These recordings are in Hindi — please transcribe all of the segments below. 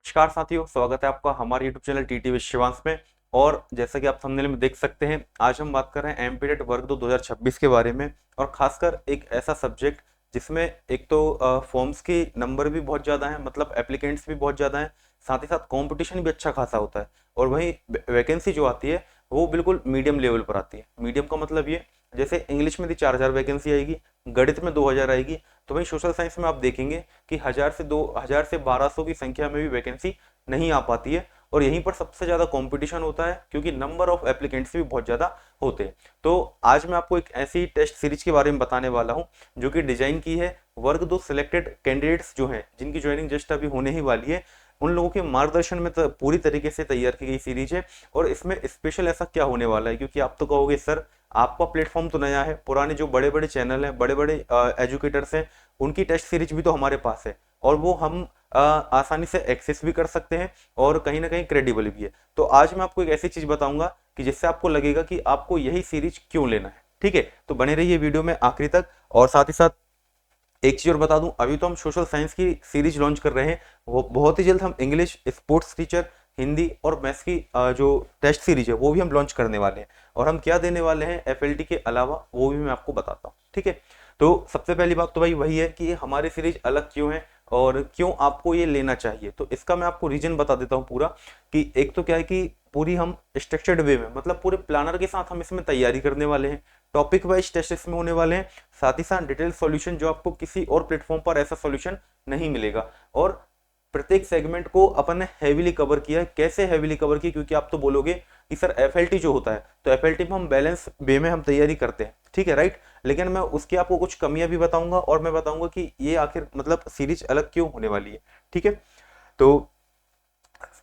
नमस्कार साथियों, स्वागत है आपका हमारे YouTube चैनल टीटी विश्वांस में। और जैसा कि आप थंबनेल में देख सकते हैं, आज हम बात कर रहे हैं एमपीटेट वर्ग 2 2026 के बारे में। और खासकर एक ऐसा सब्जेक्ट जिसमें एक तो फॉर्म्स के नंबर भी बहुत ज़्यादा हैं, मतलब एप्लीकेंट्स भी बहुत ज़्यादा हैं, साथ ही साथ कंपटीशन भी अच्छा खासा होता है। और वहीं वैकेंसी जो आती है वो बिल्कुल मीडियम लेवल पर आती है। मीडियम का मतलब ये, जैसे इंग्लिश में 4,000 वैकेंसी आएगी, गणित में 2,000 आएगी, तो वहीं सोशल साइंस में आप देखेंगे कि 1,000 से 1,200 की संख्या में भी वैकेंसी नहीं आ पाती है। और यहीं पर सबसे ज़्यादा कंपटीशन होता है, क्योंकि नंबर ऑफ एप्लीकेंट्स भी बहुत ज़्यादा होते हैं। तो आज मैं आपको एक ऐसी टेस्ट सीरीज के बारे में बताने वाला हूं जो कि डिजाइन की है वर्ग 2 सिलेक्टेड कैंडिडेट्स जो हैं, जिनकी ज्वाइनिंग जस्ट अभी होने ही वाली है, उन लोगों के मार्गदर्शन में पूरी तरीके से तैयार की गई सीरीज है। और इसमें स्पेशल ऐसा क्या होने वाला है, क्योंकि आप तो कहोगे सर आपका प्लेटफॉर्म तो नया है, पुराने जो बड़े बड़े चैनल हैं, बड़े बड़े एजुकेटर्स हैं, उनकी टेस्ट सीरीज भी तो हमारे पास है, और वो हम आसानी से एक्सेस भी कर सकते हैं और कहीं ना कहीं क्रेडिबल भी है। तो आज मैं आपको एक ऐसी चीज बताऊंगा कि जिससे आपको लगेगा कि आपको यही सीरीज क्यों लेना है। ठीक है, तो बने रहिए वीडियो में आखिरी तक। और साथ ही साथ एक चीज और बता दूं, अभी तो हम सोशल साइंस की सीरीज लॉन्च कर रहे हैं, वो बहुत ही जल्द हम इंग्लिश, स्पोर्ट्स टीचर, हिंदी और मैथ्स की जो टेस्ट सीरीज है वो भी हम लॉन्च करने वाले हैं। और हम क्या देने वाले हैं एफएलटी के अलावा, वो भी मैं आपको बताता हूँ। ठीक है, तो सबसे पहली बात तो भाई वही है कि हमारी सीरीज अलग क्यों है और क्यों आपको ये लेना चाहिए। तो इसका मैं आपको रीजन बता देता हूँ पूरा। कि एक तो क्या है कि पूरी हम स्ट्रक्चर्ड वे में, मतलब पूरे प्लानर के साथ हम इसमें तैयारी करने वाले हैं। टॉपिक वाइज टेस्ट इसमें होने वाले हैं, साथ ही साथ डिटेल सॉल्यूशन जो आपको किसी और प्लेटफॉर्म पर ऐसा सॉल्यूशन नहीं मिलेगा। और प्रत्येक सेगमेंट को अपन ने हैवीली कवर किया है। कैसे हैवीली कवर किया, क्योंकि आप तो बोलोगे कि सर एफएलटी जो होता है, तो एफएलटी में हम बैलेंस वे में हम तैयारी करते हैं, ठीक है, राइट। लेकिन मैं उसकी आपको कुछ कमियां भी बताऊंगा, और मैं बताऊंगा कि ये आखिर मतलब सीरीज अलग क्यों होने वाली है। ठीक है, तो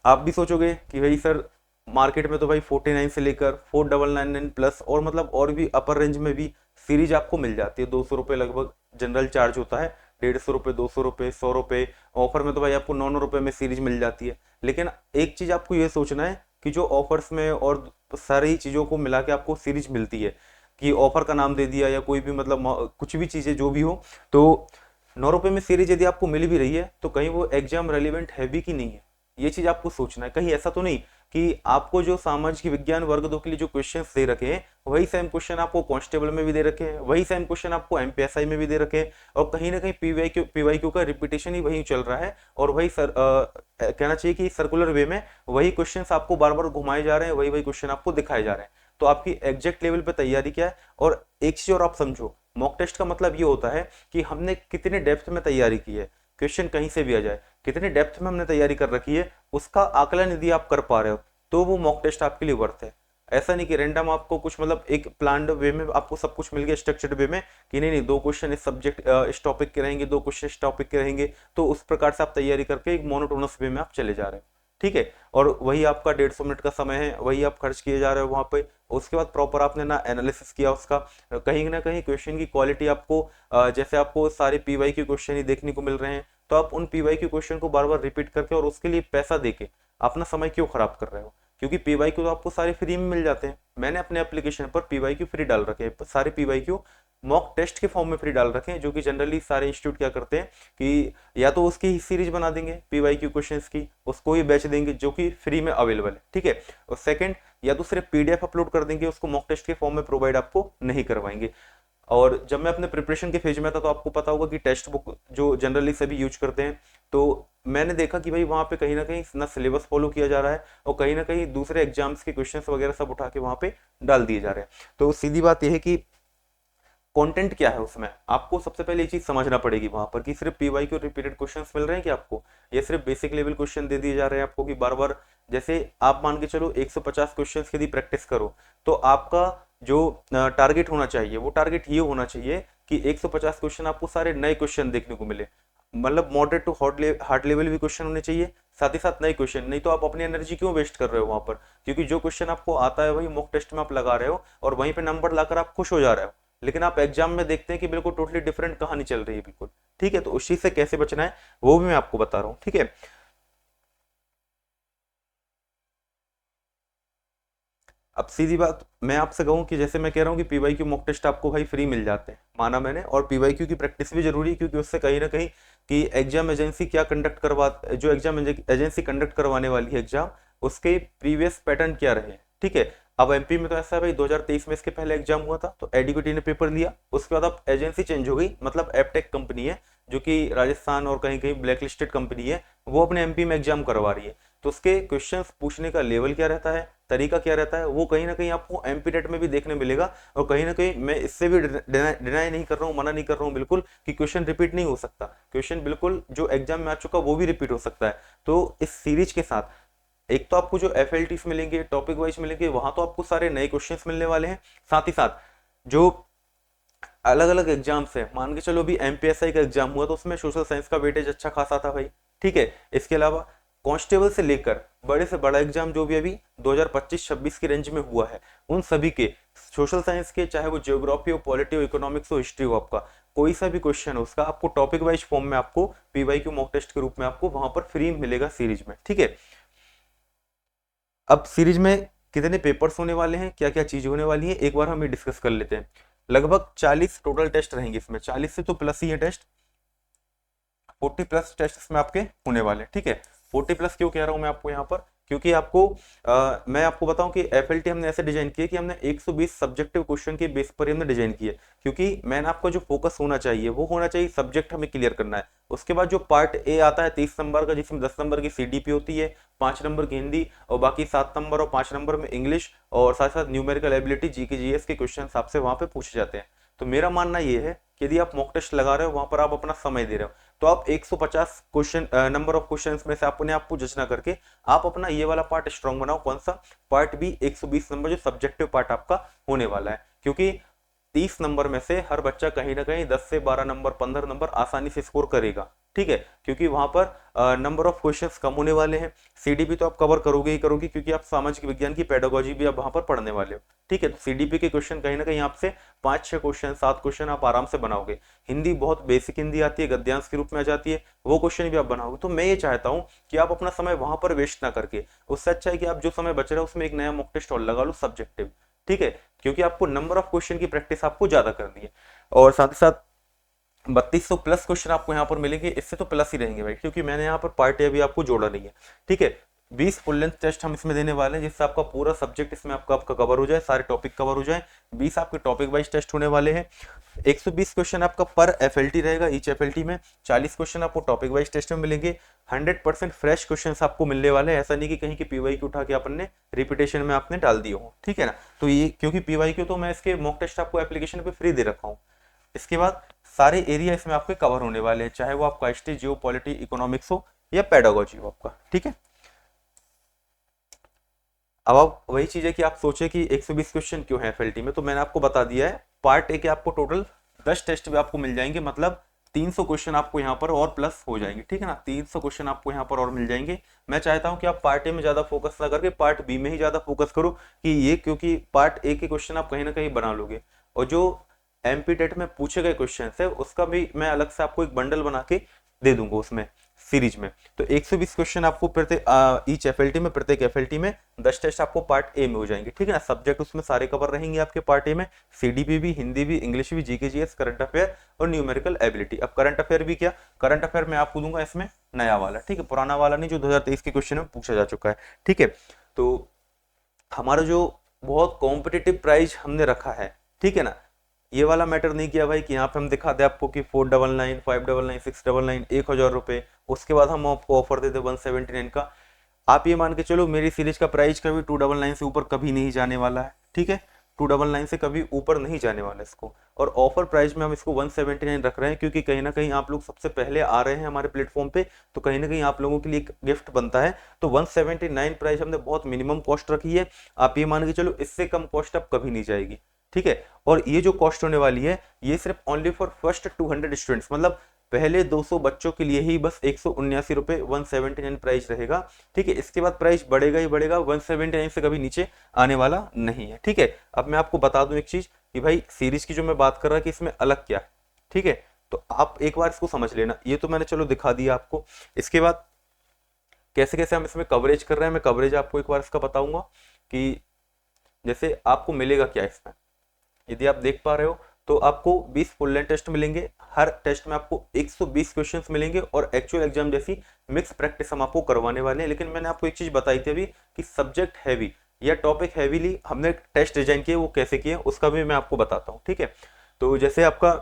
आप भी सोचोगे कि भाई सर मार्केट में तो भाई 49 से लेकर 4,999 प्लस, और मतलब और भी अपर रेंज में भी सीरीज आपको मिल जाती है। 200 रुपये लगभग जनरल चार्ज होता है, 150 रुपये, 200 रुपये, 100 रुपये, ऑफर में तो भाई आपको 9 रुपये में सीरीज मिल जाती है। लेकिन एक चीज आपको ये सोचना है कि जो ऑफर्स में और सारी चीजों को मिला के आपको सीरीज मिलती है, कि ऑफर का नाम दे दिया या कोई भी मतलब कुछ भी चीजें जो भी हो, तो 9 रुपये में सीरीज यदि आपको मिल भी रही है तो कहीं वो एग्जाम रेलिवेंट है भी कि नहीं है, ये चीज आपको सोचना है। कहीं ऐसा तो नहीं कि आपको जो सामाजिक विज्ञान वर्ग 2 के लिए जो क्वेश्चन दे रखे हैं, वही सेम क्वेश्चन आपको कांस्टेबल में भी दे रखे हैं, वही सेम क्वेश्चन आपको एमपीएसआई में भी दे रखे हैं, और कहीं ना कहीं पीवाईक्यू का रिपीटेशन ही वही चल रहा है। और वही सर कहना चाहिए कि सर्कुलर वे में वही क्वेश्चन आपको बार बार घुमाए जा रहे हैं, वही वही क्वेश्चन आपको दिखाए जा रहे हैं। तो आपकी एग्जैक्ट लेवल पे तैयारी क्या है। और एक चीज और आप समझो, मॉक टेस्ट का मतलब ये होता है कि हमने कितने डेप्थ में तैयारी की है। क्वेश्चन कहीं से भी आ जाए, कितने डेप्थ में हमने तैयारी कर रखी है, उसका आकलन यदि आप कर पा रहे हो तो वो मॉक टेस्ट आपके लिए वर्थ है। ऐसा नहीं कि रैंडम आपको कुछ मतलब एक प्लान्ड वे में आपको सब कुछ मिल गया स्ट्रक्चर्ड वे में, कि नहीं नहीं 2 क्वेश्चन इस सब्जेक्ट इस टॉपिक के रहेंगे, 2 क्वेश्चन इस टॉपिक के रहेंगे, तो उस प्रकार से आप तैयारी करके एक मोनोटोनस वे में आप चले जा रहे हो। ठीक है, और वही आपका 150 मिनट का समय है, वही आप खर्च किए जा रहे हो वहां पे। उसके बाद प्रॉपर आपने ना एनालिसिस किया उसका, कहीं ना कहीं क्वेश्चन की क्वालिटी आपको जैसे आपको सारे पीवाई के क्वेश्चन ही देखने को मिल रहे हैं, तो आप उन पीवाई के क्वेश्चन को बार बार रिपीट करके और उसके लिए पैसा देके अपना समय क्यों खराब कर रहे हो। क्योंकि पीवाई क्यू तो आपको सारे फ्री में मिल जाते हैं। मैंने अपने एप्लीकेशन पर पीवाई क्यू फ्री डाल रखे हैं, सारे पीवाई क्यू मॉक टेस्ट के फॉर्म में फ्री डाल रखे हैं, जो कि जनरली सारे इंस्टीट्यूट क्या करते हैं कि या तो उसकी ही सीरीज बना देंगे पीवाई क्यू क्वेश्चंस की, उसको ही बेच देंगे जो कि फ्री में अवेलेबल है। ठीक है, और सेकंड, या तो सिर्फ पीडीएफ अपलोड कर देंगे, उसको मॉक टेस्ट के फॉर्म में प्रोवाइड आपको नहीं करवाएंगे। और जब मैं अपने प्रिपरेशन के फेज में था, तो आपको पता होगा कि टेक्स्ट बुक जो जनरली सभी यूज करते हैं, तो मैंने देखा कि भाई वहां पे कहीं ना कहीं ना सिलेबस फॉलो किया जा रहा है, और कहीं ना कहीं दूसरे एग्जाम्स के क्वेश्चंस वगैरह सब उठा के वहां पे डाल दिए जा रहे हैं। तो सीधी बात यह है कि कंटेंट क्या है उसमें, आपको सबसे पहले ये चीज समझना पड़ेगी वहां पर, कि सिर्फ पीवाई के रिपीटेड क्वेश्चंस मिल रहे हैं कि आपको, ये सिर्फ बेसिक लेवल क्वेश्चन दे दिए जा रहे हैं आपको, कि बार बार जैसे आप मान के चलो 150 क्वेश्चंस यदि प्रैक्टिस करो, तो आपका जो टारगेट होना चाहिए वो टारगेट ये होना चाहिए कि 150 क्वेश्चन आपको सारे नए क्वेश्चन देखने को मिले, मतलब मॉडरेट टू हार्ड लेवल भी क्वेश्चन होने चाहिए, साथ ही साथ नए क्वेश्चन। नहीं तो आप अपनी एनर्जी क्यों वेस्ट कर रहे हो वहां पर, क्योंकि जो क्वेश्चन आपको आता है वही मॉक टेस्ट में आप लगा रहे हो और वहीं पे नंबर लाकर आप खुश हो जा रहे हो, लेकिन आप एग्जाम में देखते हैं कि बिल्कुल टोटली डिफरेंट कहानी चल रही है बिल्कुल। ठीक है, तो उस चीज से कैसे बचना है वो भी मैं आपको बता रहा हूँ। ठीक है, अब सीधी बात मैं आपसे कहूँ कि जैसे मैं कह रहा हूँ कि पीवाईक्यू मॉक टेस्ट आपको भाई फ्री मिल जाते हैं, माना मैंने, और पीवाईक्यू की प्रैक्टिस भी जरूरी है, क्योंकि उससे कहीं ना कहीं कि एग्जाम एजेंसी क्या कंडक्ट करवा, जो एग्जाम एजेंसी कंडक्ट करवाने वाली है एग्जाम, उसके प्रीवियस पैटर्न क्या रहे हैं। ठीक है, अब एमपी में तो ऐसा है भाई 2023 में इसके पहले एग्जाम हुआ था तो एडीक्यूटी ने पेपर लिया, उसके बाद अब एजेंसी चेंज हो गई, मतलब एपटेक कंपनी है जो कि राजस्थान और कहीं कहीं ब्लैक लिस्टेड कंपनी है, वो अपने एमपी में एग्जाम करवा रही है। तो उसके क्वेश्चंस पूछने का लेवल क्या रहता है, तरीका क्या रहता है, वो कहीं ना कहीं आपको एमपी टेट में भी देखने मिलेगा। और कहीं ना कहीं मैं इससे भी डिनाई नहीं कर रहा हूँ, मना नहीं कर रहा हूँ बिल्कुल कि क्वेश्चन रिपीट नहीं हो सकता, क्वेश्चन बिल्कुल जो एग्जाम में आ चुका वो भी रिपीट हो सकता है। तो इस सीरीज के साथ एक तो आपको जो एफ मिलेंगे, टॉपिक वाइज मिलेंगे, वहां तो आपको सारे नए क्वेश्चंस मिलने वाले हैं, साथ ही साथ जो अलग अलग एग्जाम्स है, मान के चलो अभी एमपीएसआई का एग्जाम हुआ तो उसमें सोशल साइंस का वेटेज अच्छा खासा था भाई। ठीक है, इसके अलावा कांस्टेबल से लेकर बड़े से बड़ा एग्जाम जो भी अभी 2025-26 की रेंज में हुआ है, उन सभी के सोशल साइंस के, चाहे वो जियोग्राफी हो, पॉलिटी हो, इकोनॉमिक्स हो, हिस्ट्री हो, आपका कोई सा भी क्वेश्चन हो उसका आपको टॉपिक वाइज फॉर्म में आपको पीवाईक्यू मॉक टेस्ट के रूप में आपको वहां पर फ्री मिलेगा सीरीज में। ठीक है, अब सीरीज में कितने पेपर्स होने वाले हैं, क्या क्या चीज होने वाली है, एक बार हम ये डिस्कस कर लेते हैं। लगभग 40 टोटल टेस्ट रहेंगे इसमें, 40 से तो प्लस ही है टेस्ट, 40 प्लस टेस्ट इसमें आपके होने वाले हैं। ठीक है, 40 प्लस क्यों कह रहा हूं मैं आपको यहाँ पर, क्योंकि आपको मैं आपको बताऊं कि एफएलटी हमने ऐसे डिजाइन की है कि हमने 120 सब्जेक्टिव क्वेश्चन के बेस पर ही हमने डिजाइन की है, क्योंकि मैंने आपका जो फोकस होना चाहिए वो होना चाहिए सब्जेक्ट हमें क्लियर करना है। उसके बाद जो पार्ट ए आता है 30 नंबर का, जिसमें 10 नंबर की सीडीपी होती है, 5 नंबर की हिंदी, और बाकी 7 नंबर और 5 नंबर में इंग्लिश, और साथ साथ न्यूमेरिकल एबिलिटी, जीके जीएस के क्वेश्चन आपसे वहां पे पूछे जाते हैं। तो मेरा मानना ये है कि यदि आप मॉक टेस्ट लगा रहे हो, वहां पर आप अपना समय दे रहे हो, तो आप 150 क्वेश्चन नंबर ऑफ क्वेश्चंस में से अपने आप को जज ना करके आप अपना ये वाला पार्ट स्ट्रॉन्ग बनाओ। कौन सा पार्ट बी, 120 नंबर जो सब्जेक्टिव पार्ट आपका होने वाला है, क्योंकि 30 नंबर में से हर बच्चा कहीं ना कहीं 10 से 12 नंबर, 15 नंबर आसानी से स्कोर करेगा। ठीक है, क्योंकि वहां पर नंबर ऑफ क्वेश्चंस कम होने वाले हैं। सीडीपी तो आप कवर करोगे ही करोगे, क्योंकि आप सामाजिक विज्ञान की पेडागोजी भी आप वहां पर पढ़ने वाले हो। ठीक है, तो सीडीपी के क्वेश्चन कहीं ना कहीं आपसे 5-6 क्वेश्चन, 7 क्वेश्चन आप आराम से बनाओगे। हिंदी बहुत बेसिक हिंदी आती है, गद्यांश के रूप में आ जाती है, वो क्वेश्चन भी आप बनाओगे। तो मैं ये चाहता हूँ कि आप अपना समय वहां पर वेस्ट ना करके, उससे अच्छा है कि आप जो समय बच रहा है उसमें एक नया मॉक टेस्ट और लगा लो सब्जेक्टिव। ठीक है, क्योंकि आपको नंबर ऑफ क्वेश्चन की प्रैक्टिस आपको ज्यादा करनी है, और साथ ही साथ 3200 प्लस क्वेश्चन आपको यहाँ पर मिलेंगे, इससे तो प्लस ही रहेंगे भाई, क्योंकि मैंने यहाँ पर पार्ट ए भी आपको जोड़ा नहीं है। ठीक है, 20 फुल लेंथ टेस्ट हम इसमें देने वाले हैं, जिससे आपका पूरा सब्जेक्ट इसमें आपका आपका कवर हो जाए, सारे टॉपिक कवर हो जाए। 20 आपके टॉपिक वाइज टेस्ट होने वाले हैं। 120 क्वेश्चन आपका पर एफएलटी रहेगा, ईच एफएलटी में 40 क्वेश्चन आपको टॉपिक वाइज टेस्ट में मिलेंगे। 100% फ्रेश क्वेश्चन आपको मिलने वाले हैं, ऐसा नहीं कि कहीं की पीवाईक्यू उठा के आपने रिपीटेशन में आपने डाल दिए हो। ठीक है ना, तो ये क्योंकि पीवाईक्यू तो मैं इसके मॉक टेस्ट आपको एप्लीकेशन पे फ्री दे रखा हूँ। इसके बाद सारे एरिया इसमें आपके कवर होने वाले हैं, चाहे वो आपका हिस्ट्री, जियो, पॉलिटी, इकोनॉमिक्स हो या पेडागोजी हो आपका। ठीक है, अब आप वही चीज है कि आप सोचे कि 120 क्वेश्चन क्यों है एफएलटी में, तो मैंने आपको बता दिया है। पार्ट ए के आपको टोटल 10 टेस्ट भी आपको मिल जाएंगे, मतलब 300 क्वेश्चन आपको यहाँ पर और प्लस हो जाएंगे। ठीक है ना, 300 क्वेश्चन आपको यहाँ पर और मिल जाएंगे। मैं चाहता हूँ कि आप पार्ट ए में ज्यादा फोकस ना करके पार्ट बी में ही ज्यादा फोकस करो, कि ये क्योंकि पार्ट ए के क्वेश्चन आप कहीं ना कहीं बना लोगे, और जो एमपी टेट में पूछे गए क्वेश्चन है उसका भी मैं अलग से आपको एक बंडल बना के दे दूंगा उसमें सीरीज में। तो 120 क्वेश्चन आपको प्रत्येक ईच एफएलटी में, प्रत्येक एफएलटी में 10 टेस्ट आपको पार्ट ए में हो जाएंगे। ठीक है ना, सब्जेक्ट उसमें सारे कवर रहेंगे आपके पार्ट ए में, सीडीपी भी, हिंदी भी, इंग्लिश भी, जीके जीएस, करंट अफेयर और न्यूमेरिकल एबिलिटी। अब करंट अफेयर भी क्या, करंट अफेयर मैं आपको दूंगा इसमें नया वाला। ठीक है, पुराना वाला नहीं जो 2023 के क्वेश्चन में पूछा जा चुका है। ठीक है, तो हमारा जो बहुत कॉम्पिटिटिव प्राइस हमने रखा है, ठीक है ना, ये वाला मैटर नहीं किया भाई कि यहाँ पे हम दिखा दे आपको कि 499, 599, 699, 1000 रुपए, उसके बाद हम आपको ऑफर दे दे 179 का। आप ये मान के चलो मेरी सीरीज का प्राइस कभी 299 से ऊपर कभी नहीं जाने वाला है। ठीक है, 299 से कभी ऊपर नहीं जाने वाला इसको, और ऑफर प्राइस में हम इसको 179 रख रहे हैं, क्योंकि कहीं ना कहीं आप लोग सबसे पहले आ रहे हैं हमारे प्लेटफॉर्म पे, तो कहीं ना कहीं आप लोगों के लिए एक गिफ्ट बनता है। तो 179 प्राइस हमने बहुत मिनिमम कॉस्ट रखी है, आप ये मान के चलो इससे कम कॉस्ट अब कभी नहीं जाएगी। ठीक है, और ये जो कॉस्ट होने वाली है ये सिर्फ ओनली फॉर फर्स्ट 200 स्टूडेंट्स, मतलब पहले 200 बच्चों के लिए ही बस 179 रुपए 179 प्राइस रहेगा। ठीक है, इसके बाद प्राइस बढ़ेगा ही बढ़ेगा, 179 से कभी नीचे आने वाला नहीं है। ठीक है, अब मैं आपको बता दूं एक चीज कि भाई सीरीज की जो मैं बात कर रहा कि इसमें अलग क्या है। ठीक है, तो आप एक बार इसको समझ लेना, ये तो मैंने चलो दिखा दिया आपको। इसके बाद कैसे कैसे हम इसमें कवरेज कर रहे हैं, मैं कवरेज आपको एक बार इसका बताऊंगा कि जैसे आपको मिलेगा क्या इसमें, यदि आप देख पा रहे हो तो आपको 20 फुल लेंथ टेस्ट मिलेंगे, हर टेस्ट में आपको 120 क्वेश्चंस मिलेंगे और एक्चुअल एग्जाम जैसी मिक्स प्रैक्टिस हम आपको करवाने वाले हैं। लेकिन मैंने आपको एक चीज बताई थी अभी कि सब्जेक्ट हैवी या टॉपिक हैवीली हमने टेस्ट डिजाइन किए, वो कैसे किए उसका भी मैं आपको बताता हूँ, ठीक है। तो जैसे आपका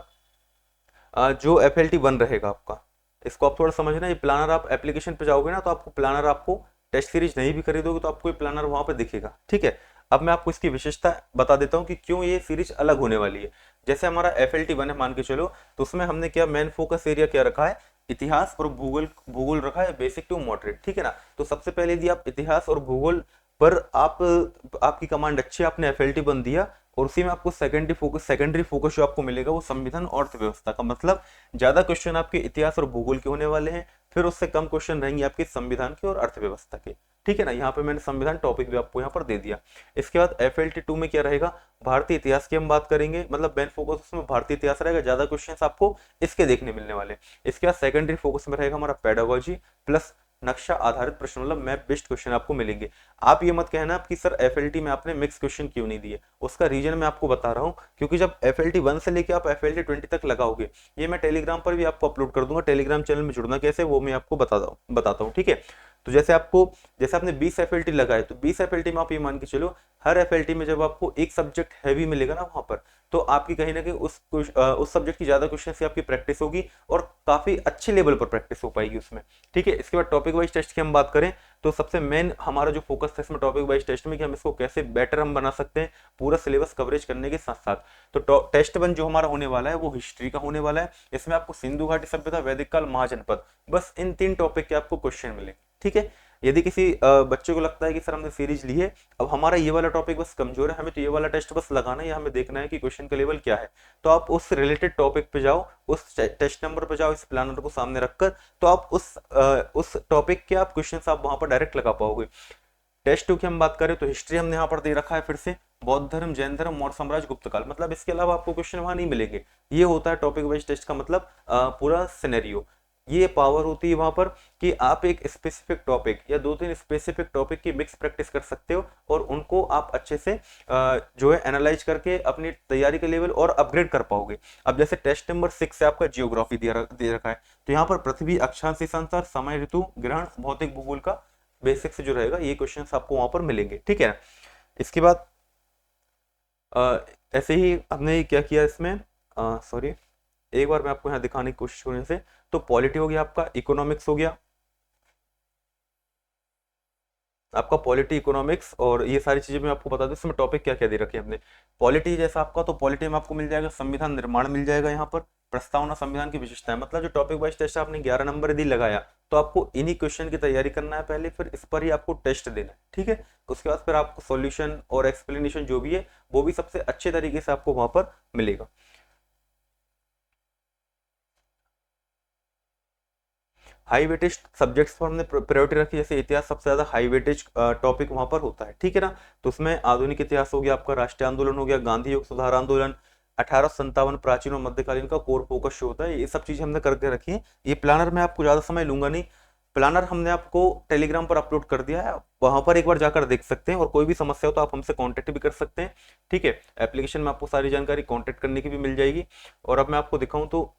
जो FLT 1 रहेगा आपका, इसको आप थोड़ा समझना, ये प्लानर आप एप्लीकेशन पे जाओगे ना तो आपको प्लानर, आपको टेस्ट सीरीज नहीं भी खरीदोगे तो आपको ये प्लानर वहां पे दिखेगा, ठीक है। अब मैं आपको इसकी विशेषता बता देता हूँ कि क्यों ये सीरीज अलग होने वाली है। जैसे हमारा FLT 1 है मान के चलो, तो उसमें हमने क्या मेन फोकस एरिया क्या रखा है, इतिहास और भूगोल, भूगोल रखा है बेसिक टू मॉडरेट, ठीक है ना। तो सबसे पहले यदि आप इतिहास और भूगोल पर आपकी कमांड अच्छी है, आपने FLT 1 दिया और उसी में आपको सेकेंडरी फोकस जो आपको मिलेगा वो संविधान और अर्थव्यवस्था का, मतलब ज्यादा क्वेश्चन आपके इतिहास और भूगोल के होने वाले हैं, फिर उससे कम क्वेश्चन रहेंगे आपके संविधान के और अर्थव्यवस्था के, ठीक है ना। यहाँ पे मैंने संविधान टॉपिक भी आपको यहाँ पर दे दिया। इसके बाद FLT 2 में क्या रहेगा, भारतीय इतिहास की हम बात करेंगे, मतलब मेन फोकस उसमें भारतीय इतिहास रहेगा, ज्यादा क्वेश्चन आपको इसके देखने मिलने वाले। इसके बाद सेकेंडरी फोकस में रहेगा हमारा पेडागोजी प्लस नक्शा आधारित प्रश्न, मतलब मैप बेस्ड क्वेश्चन आपको मिलेंगे। आप ये मत कहना कि सर FLT में आपने मिक्स क्वेश्चन क्यों नहीं दिए, उसका रीजन मैं आपको बता रहा हूँ, क्योंकि जब FLT 1 से लेके आप FLT 20 तक लगाओगे, ये मैं टेलीग्राम पर भी आपको अपलोड कर दूंगा, टेलीग्राम चैनल में जुड़ना कैसे वो मैं आपको बताता हूँ, ठीक है। तो जैसे आपने 20 FLT लगाए, तो 20 FLT में आप ये मान के चलो, हर FLT में जब आपको एक सब्जेक्ट हैवी मिलेगा ना वहां पर, तो आपकी कहीं ना कहीं उस सब्जेक्ट की ज्यादा क्वेश्चन से आपकी प्रैक्टिस होगी और काफी अच्छे लेवल पर प्रैक्टिस हो पाएगी उसमें, ठीक है। इसके बाद टॉपिक वाइज टेस्ट की हम बात करें तो सबसे मेन हमारा जो फोकस था इसमें टॉपिक वाइज टेस्ट में कि हम इसको कैसे बेटर हम बना सकते हैं पूरा सिलेबस कवरेज करने के साथ साथ। तो टेस्ट 1 जो हमारा होने वाला है वो हिस्ट्री का होने वाला है। इसमें आपको सिंधु घाटी सभ्यता, वैदिक काल, महाजनपद, बस इन 3 टॉपिक के आपको क्वेश्चन मिलेंगे, ठीक है। यदि किसी बच्चे को लगता है कि सर हमने सीरीज ली है, अब हमारा ये वाला टॉपिक बस कमजोर है, हमें तो ये वाला टेस्ट बस लगाना है या हमें देखना है कि क्वेश्चन का लेवल क्या है, तो आप उस रिलेटेड टॉपिक पे जाओ, उस टेस्ट नंबर पे जाओ, इस प्लानर को सामने रखकर, तो आप उस टॉपिक के आप क्वेश्चन आप वहां पर डायरेक्ट लगा पाओगे। टेस्ट 2 की हम बात करें तो हिस्ट्री हमने यहाँ पर दे रखा है, फिर से बौद्ध धर्म, जैन धर्म, मौर्य साम्राज्य, गुप्त काल, मतलब इसके अलावा आपको क्वेश्चन वहां नहीं मिलेंगे। ये होता है टॉपिक वाइज टेस्ट का मतलब पूरा सिनेरियो। ये पावर होती है वहां पर कि आप एक स्पेसिफिक टॉपिक या 2-3 स्पेसिफिक टॉपिक की मिक्स प्रैक्टिस कर सकते हो और उनको आप अच्छे से जो है एनालाइज करके अपनी तैयारी के लेवल और अपग्रेड कर पाओगे। अब जैसे टेस्ट नंबर 6 से आपका जियोग्राफी दे रखा है, तो यहाँ पर पृथ्वी, अक्षांश देशांतर, समय, ऋतु, ग्रहण, भौतिक भूगोल का बेसिक से जो रहेगा ये क्वेश्चन आपको वहां पर मिलेंगे, ठीक है। इसके बाद ऐसे ही हमने क्या किया इसमें, सॉरी एक बार मैं आपको यहाँ दिखाने की कोशिश करूँ। जैसे तो पॉलिटी हो गया, आपका इकोनॉमिक्स हो गया, आपका पॉलिटी, इकोनॉमिक्स, और ये सारी चीजें मैं आपको बता दूं इसमें टॉपिक क्या क्या दे रखे हैं हमने। पॉलिटी जैसा आपका, तो पॉलिटी में आपको मिल जाएगा संविधान निर्माण मिल जाएगा, यहाँ पर प्रस्तावना, संविधान की विशेषताएं, मतलब जो टॉपिक वाइज टेस्ट आपने 11 नंबर यदि लगाया तो आपको इन्हीं क्वेश्चन की तैयारी करना है पहले, फिर इस पर ही आपको टेस्ट देना है, ठीक है। उसके बाद फिर आपको सॉल्यूशन और एक्सप्लेनेशन जो भी है वो भी सबसे अच्छे तरीके से आपको वहां पर मिलेगा। हाई वेटेज सब्जेक्ट्स पर हमने प्रायोरिटी रखी, जैसे इतिहास सबसे ज्यादा हाई वेटेज टॉपिक वहां पर होता है, ठीक है ना। तो उसमें आधुनिक इतिहास हो गया, आपका राष्ट्रीय आंदोलन हो गया, गांधी युग, सुधार आंदोलन, 1857, प्राचीन और मध्यकालीन का कोर फोकस जो होता है, ये सब चीजें हमने करके रखी है। ये प्लानर में आपको ज्यादा समय लूंगा नहीं, प्लानर हमने आपको टेलीग्राम पर अपलोड कर दिया है, वहां पर एक बार जाकर देख सकते हैं, और कोई भी समस्या हो तो आप हमसे कांटेक्ट भी कर सकते हैं, ठीक है। एप्लीकेशन में आपको सारी जानकारी कांटेक्ट करने की भी मिल जाएगी। और अब मैं आपको दिखाऊं तो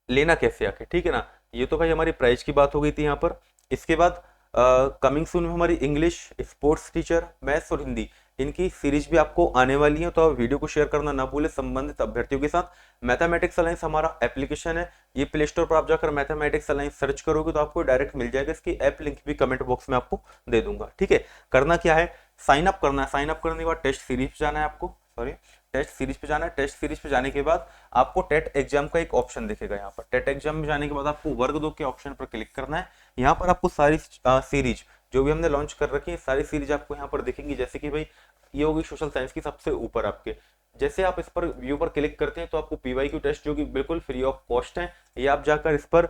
लेना कैसे आके, ठीक है ना। ये तो भाई हमारी प्राइस की बात हो गई थी यहाँ पर। इसके बाद कमिंग सून में हमारी इंग्लिश, स्पोर्ट्स टीचर, मैथ्स और हिंदी, इनकी सीरीज भी आपको आने वाली है, तो आप वीडियो को शेयर करना ना भूले संबंधित अभ्यर्थियों के साथ। मैथमेटिक्स अलायंस हमारा एप्लीकेशन है, ये प्ले स्टोर पर आप जाकर मैथमेटिक्स अलायंस सर्च करोगे तो आपको डायरेक्ट मिल जाएगा, इसकी ऐप लिंक भी कमेंट बॉक्स में आपको दे दूंगा, ठीक है। करना क्या है, साइन अप करना है, साइन अप करने के बाद टेस्ट सीरीज पे जाना है आपको, सॉरी टेस्ट सीरीज पे जाना है। टेस्ट सीरीज पे जाने के बाद आपको टेट एग्जाम का एक ऑप्शन दिखेगा, यहाँ पर टेट एग्जाम में जाने के बाद आपको वर्ग 2 के ऑप्शन पर क्लिक करना है। यहाँ पर आपको सारी सीरीज जो भी हमने लॉन्च कर रखी है, सारी सीरीज आपको यहाँ पर दिखेंगी। जैसे कि भाई ये होगी सोशल साइंस की सबसे ऊपर आपके, जैसे आप इस पर व्यू पर क्लिक करते हैं तो आपको PYQ टेस्ट जो कि बिल्कुल फ्री ऑफ कॉस्ट है, ये आप जाकर इस पर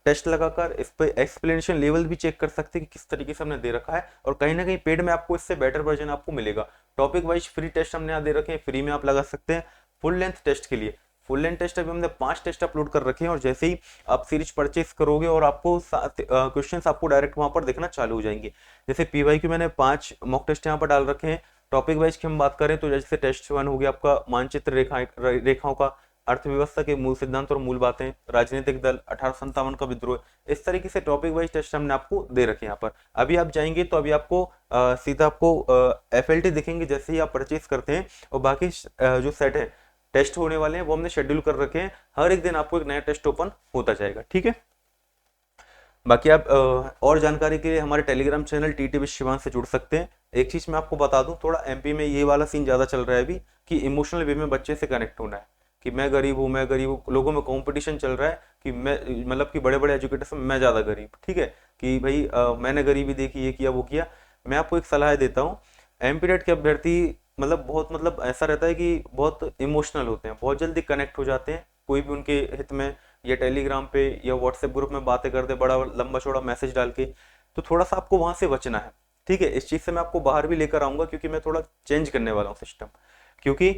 टेस्ट लगाकर इस पर एक्सप्लेनेशन लेवल भी चेक कर सकते हैं कि किस तरीके से हमने दे रखा है, और कहीं ना कहीं पेड में आपको इससे बेटर वर्जन आपको मिलेगा। टॉपिक वाइज फ्री टेस्ट हमने यहाँ दे रखे हैं, फ्री में आप लगा सकते हैं। फुल लेंथ टेस्ट के लिए, फुल लेंथ टेस्ट अभी हमने 5 टेस्ट अपलोड कर रखे हैं, और जैसे ही आप सीरीज परचेस करोगे और आपको क्वेश्चंस आपको डायरेक्ट वहां पर देखना चालू हो जाएंगे। जैसे PYQ मैंने 5 मॉक टेस्ट यहाँ पर डाल रखे हैं, टॉपिक वाइज की हम बात करें तो जैसे टेस्ट 1 हो गया आपका मानचित्र रेखाओं का, अर्थव्यवस्था के मूल सिद्धांत और मूल बातें, राजनीतिक दल, 1857 का विद्रोह, इस तरीके से टॉपिक वाइज टेस्ट हमने आपको दे रखे हैं यहाँ पर। अभी आप जाएंगे तो अभी आपको सीधा आपको FLT दिखेंगे जैसे ही आप परचेज करते हैं, और बाकी जो सेट है टेस्ट होने वाले हैं वो हमने शेड्यूल कर रखे हैं, हर एक दिन आपको एक नया टेस्ट ओपन होता जाएगा, ठीक है। बाकी आप और जानकारी के लिए हमारे Telegram channel TT with Shivansh से जुड़ सकते हैं। एक चीज मैं आपको बता दूं, थोड़ा MP में ये वाला सीन ज्यादा चल रहा है अभी कि इमोशनल वे में बच्चे से कनेक्ट होना है, कि मैं गरीब हूँ, मैं गरीब हूँ, लोगों में कंपटीशन चल रहा है कि मैं, मतलब कि बड़े बड़े एजुकेटर से मैं ज्यादा गरीब, ठीक है, कि भाई मैंने गरीबी देखी, ये किया वो किया। मैं आपको एक सलाह देता हूँ, MP टेट के अभ्यर्थी मतलब बहुत, मतलब ऐसा रहता है कि बहुत इमोशनल होते हैं, बहुत जल्दी कनेक्ट हो जाते हैं कोई भी उनके हित में, या टेलीग्राम पे या व्हाट्सएप ग्रुप में बातें करते, बड़ा लंबा चौड़ा मैसेज डाल के, तो थोड़ा सा आपको वहां से बचना है, ठीक है। इस चीज से मैं आपको बाहर भी लेकर आऊंगा, क्योंकि मैं थोड़ा चेंज करने वाला हूँ सिस्टम, क्योंकि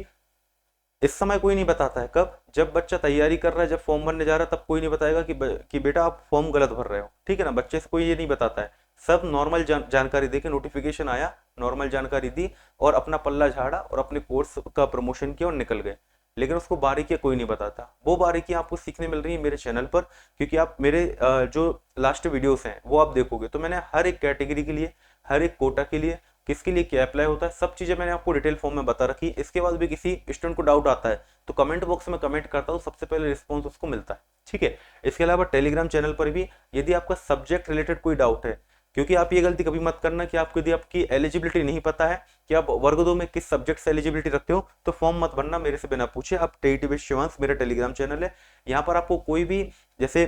इस समय कोई नहीं बताता है, कब, जब बच्चा तैयारी कर रहा है, जब फॉर्म भरने जा रहा है, तब कोई नहीं बताएगा कि बेटा आप फॉर्म गलत भर रहे हो, ठीक है ना। बच्चे से कोई ये नहीं बताता है, सब नॉर्मल जानकारी देके, नोटिफिकेशन आया, नॉर्मल जानकारी दी और अपना पल्ला झाड़ा और अपने कोर्स का प्रमोशन किया और निकल गए। लेकिन उसको बारीकियां कोई नहीं बताता, वो बारीकियां आपको सीखने मिल रही है मेरे चैनल पर, क्योंकि आप मेरे जो लास्ट वीडियोस हैं वो आप देखोगे तो मैंने हर एक कैटेगरी के लिए, हर एक कोटा के लिए, किसके लिए क्या अप्लाई होता है, सब चीजें मैंने आपको डिटेल फॉर्म में बता रखी। इसके बाद भी किसी स्टूडेंट को डाउट आता है तो कमेंट बॉक्स में कमेंट करता हूँ, सबसे पहले रिस्पॉन्स उसको मिलता है, ठीक है। इसके अलावा टेलीग्राम चैनल पर भी यदि आपका सब्जेक्ट रिलेटेड कोई डाउट है, क्योंकि आप ये गलती कभी मत करना कि आपको, यदि आपकी एलिजिबिलिटी नहीं पता है कि आप वर्ग 2 में किस सब्जेक्ट से एलिजिबिलिटी रखते हो, तो फॉर्म मत भरना मेरे से बिना पूछे। आप TT विद शिवांश मेरा टेलीग्राम चैनल है, यहाँ पर आपको कोई भी, जैसे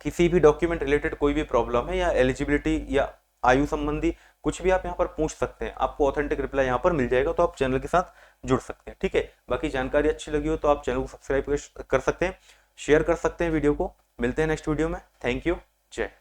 किसी भी डॉक्यूमेंट रिलेटेड कोई भी प्रॉब्लम है या एलिजिबिलिटी या आयु संबंधी कुछ भी आप यहाँ पर पूछ सकते हैं, आपको ऑथेंटिक रिप्लाई यहाँ पर मिल जाएगा, तो आप चैनल के साथ जुड़ सकते हैं, ठीक है। बाकी जानकारी अच्छी लगी हो तो आप चैनल को सब्सक्राइब कर सकते हैं, शेयर कर सकते हैं वीडियो को। मिलते हैं नेक्स्ट वीडियो में, थैंक यू, जय।